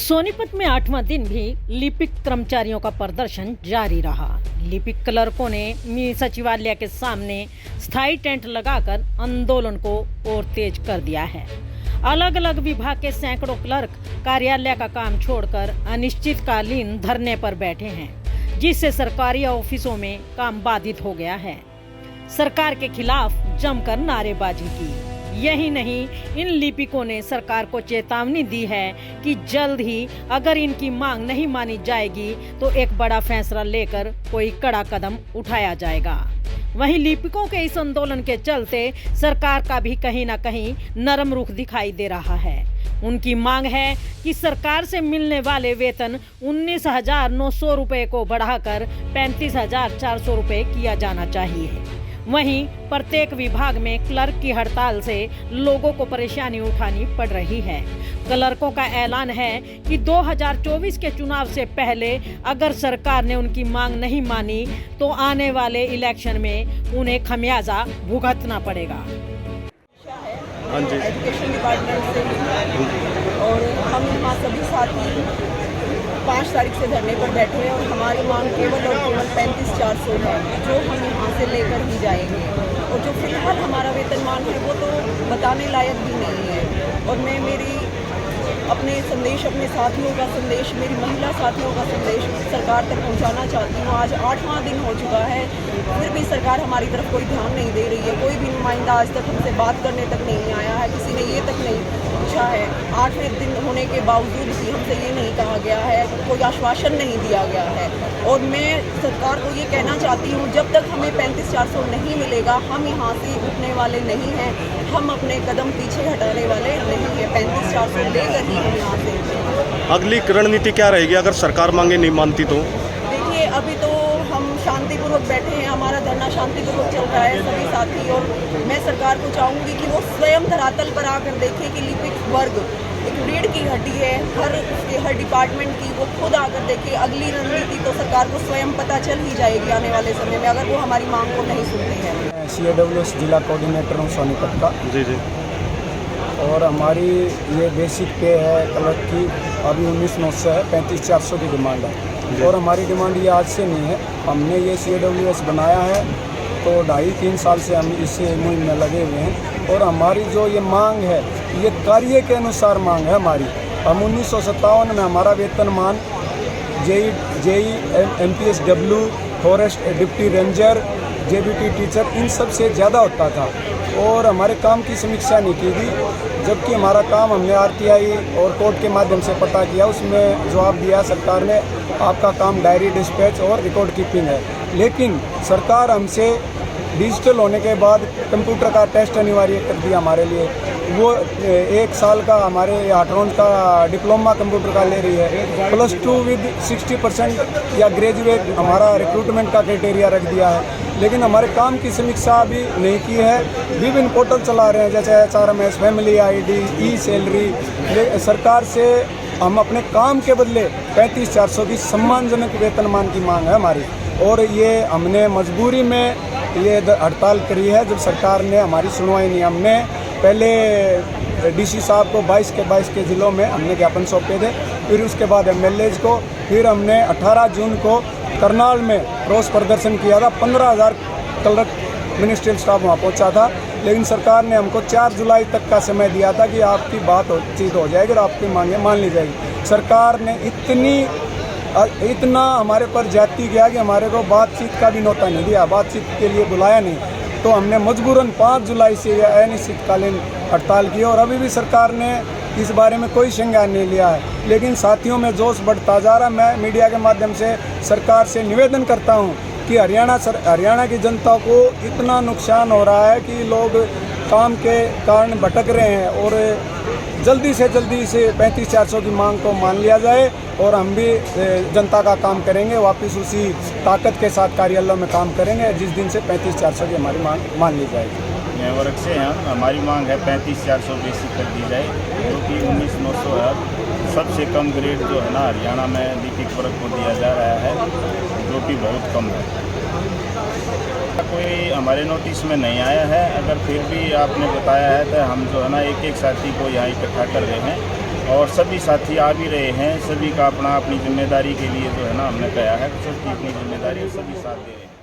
सोनीपत में 8वां दिन भी लिपिक कर्मचारियों का प्रदर्शन जारी रहा। लिपिक क्लर्कों ने मिनी सचिवालय के सामने स्थायी टेंट लगाकर आंदोलन को और तेज कर दिया है। अलग अलग विभाग के सैकड़ों क्लर्क कार्यालय का काम छोड़कर अनिश्चितकालीन धरने पर बैठे हैं, जिससे सरकारी ऑफिसों में काम बाधित हो गया है। सरकार के खिलाफ जमकर नारेबाजी की। यही नहीं, इन लिपिकों ने सरकार को चेतावनी दी है कि जल्द ही अगर इनकी मांग नहीं मानी जाएगी तो एक बड़ा फैसला लेकर कोई कड़ा कदम उठाया जाएगा। वहीं लिपिकों के इस आंदोलन के चलते सरकार का भी कहीं न कहीं नरम रुख दिखाई दे रहा है। उनकी मांग है कि सरकार से मिलने वाले वेतन 19,900 रुपये को बढ़ाकर 35,400 रुपये किया जाना चाहिए। वहीं प्रत्येक विभाग में क्लर्क की हड़ताल से लोगों को परेशानी उठानी पड़ रही है। क्लर्कों का ऐलान है कि 2024 के चुनाव से पहले अगर सरकार ने उनकी मांग नहीं मानी तो आने वाले इलेक्शन में उन्हें खमियाजा भुगतना पड़ेगा। हाँ जी। एजुकेशन डिपार्टमेंट से और हम यहाँ सभी साथी 5 तारीख से धरने पर बैठे हैं और हमारी मांग केवल और केवल 35,400 है, जो हम यहाँ से लेकर ही जाएंगे। और जो फिलहाल हमारा वेतनमान है वो तो बताने लायक भी नहीं है। और मैं अपने संदेश, अपने साथियों का संदेश, मेरी महिला साथियों का संदेश सरकार तक पहुंचाना चाहती हूं। आज 8वां दिन हो चुका है, फिर भी सरकार हमारी तरफ कोई ध्यान नहीं दे रही है। कोई भी नुमाइंदा आज तक हमसे बात करने तक नहीं आया है, किसी ने ये तक नहीं पूछा है। 8वें दिन होने के बावजूद भी हमसे ये नहीं कहा गया है, कोई आश्वासन नहीं दिया गया है। और मैं सरकार को ये कहना चाहती हूँ, जब तक हमें 35,400 नहीं मिलेगा हम यहाँ से उठने वाले नहीं हैं, हम अपने कदम पीछे हटाने वाले नहीं हैं। 35,400 लेकर ही हम यहाँ से अगली रणनीति क्या रहेगी अगर सरकार मांगे नहीं मानती तो? देखिए, अभी तो हम शांतिपूर्वक बैठे हैं, हमारा धरना शांतिपूर्वक चल रहा है सभी साथी। और मैं सरकार को चाहूँगी कि वो स्वयं धरातल पर आकर देखे कि लिपिक वर्ग एक रीढ़ की हड्डी है, हर डिपार्टमेंट की, वो खुद आकर देखे। अगली रणनीति तो सरकार को स्वयं पता चल ही जाएगी आने वाले समय में, अगर वो हमारी मांग को नहीं सुनते हैं। CAWS जिला कोऑर्डिनेटर हूँ सोनीपत का। जी। और हमारी ये बेसिक पे है क्लर्क की, अभी 19,900 है, 35,400 की डिमांड है। और हमारी डिमांड ये आज से नहीं है, हमने ये CAWS बनाया है तो 2.5-3 साल से हम इस मुहिम में लगे हुए हैं। और हमारी जो ये मांग है ये कार्य के अनुसार मांग है हमारी। हम 1957 में हमारा वेतनमान JE MPSW, forest deputy ranger, JBT teacher, इन सब से ज़्यादा होता था। और हमारे काम की समीक्षा नहीं की थी, जबकि हमारा काम हमने RTI और कोर्ट के माध्यम से पता किया। उसमें जवाब दिया सरकार ने, आपका काम डायरी डिस्पैच और रिकॉर्ड कीपिंग है। लेकिन सरकार हमसे डिजिटल होने के बाद कंप्यूटर का टेस्ट अनिवार्य कर दिया हमारे लिए। वो 1 साल का हमारे 8 राउंड का डिप्लोमा कंप्यूटर का ले रही है। +2 विद 60% या ग्रेजुएट हमारा रिक्रूटमेंट का क्राइटेरिया रख दिया है। लेकिन हमारे काम की समीक्षा अभी नहीं की है। विभिन्न पोर्टल चला रहे हैं जैसे HRMS, फैमिली ID, ई-सैलरी। सरकार से हम अपने काम के बदले 35,400 की सम्मानजनक वेतनमान की मांग है हमारी। और ये हमने मजबूरी में ये हड़ताल करी है, जब सरकार ने हमारी सुनवाई नहीं। हमने पहले DC साहब को 22 के ज़िलों में हमने ज्ञापन सौंपे थे, फिर उसके बाद MLAs को, फिर हमने 18 जून को करनाल में रोष प्रदर्शन किया था। 15,000 क्लर्क मिनिस्ट्रियल स्टाफ वहाँ पहुँचा था। लेकिन सरकार ने हमको 4 जुलाई तक का समय दिया था कि आपकी बातचीत हो जाएगी और आपकी मांगें मान ली जाएगी। सरकार ने इतना हमारे पर ज्यादती किया कि हमारे को बातचीत का भी न्योता नहीं दिया, बातचीत के लिए बुलाया नहीं। तो हमने मजबूरन 5 जुलाई से यह अनिश्चितकालीन हड़ताल की और अभी भी सरकार ने इस बारे में कोई संज्ञान नहीं लिया है। लेकिन साथियों में जोश बढ़ता जा रहा है। मैं मीडिया के माध्यम से सरकार से निवेदन करता हूँ कि हरियाणा की जनता को इतना नुकसान हो रहा है कि लोग काम के कारण भटक रहे हैं। और जल्दी से जल्दी इसे 35,400 की मांग को मान लिया जाए और हम भी जनता का काम करेंगे, वापस उसी ताकत के साथ कार्यालयों में काम करेंगे जिस दिन से 35,400 की हमारी मांग मान ली जाएगी। वर्ग से हैं, हमारी मांग है 35,400 बेसिक कर दी जाए, जो कि 19,900 है। सबसे कम ग्रेड जो है ना हरियाणा में लिपिक वर्ग को दिया जा रहा है, जो कि बहुत कम है। कोई हमारे नोटिस में नहीं आया है। अगर फिर भी आपने बताया है तो हम जो है ना एक साथी को यहाँ इकट्ठा कर रहे हैं और सभी साथी आ भी रहे हैं, सभी का अपना अपनी जिम्मेदारी के लिए जो है ना हमने कहा है, सबकी अपनी जिम्मेदारी सभी साथ दे रहे हैं।